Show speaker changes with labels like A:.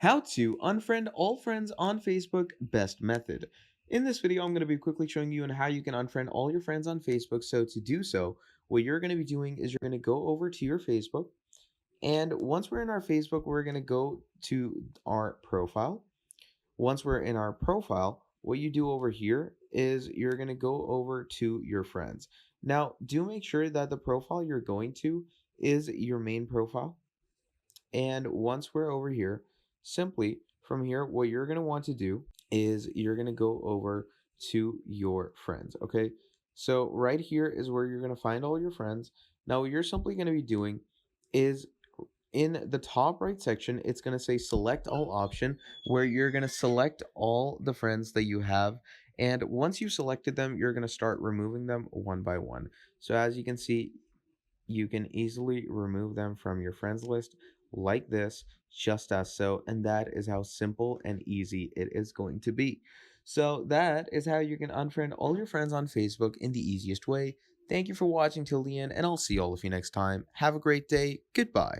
A: How to unfriend all friends on Facebook, best method. In this video, I'm going to be quickly showing you on how you can unfriend all your friends on Facebook. So to do so, what you're going to be doing is you're going to go over to your Facebook. And once we're in our Facebook, we're going to go to our profile. Once we're in our profile, what you do over here is you're going to go over to your friends. Now, do make sure that the profile you're going to is your main profile. And once we're over here, simply from here, what you're going to want to do is you're going to go over to your friends. Okay. So right here is where you're going to find all your friends. Now, what you're simply going to be doing is in the top right section, it's going to say select all option, where you're going to select all the friends that you have. And once you've selected them, you're going to start removing them one by one. So as you can see, you can easily remove them from your friends list like this, just as so, and that is how simple and easy it is going to be. So that is how you can unfriend all your friends on Facebook in the easiest way. Thank you for watching till the end, and I'll see all of you next time. Have a great day. Goodbye.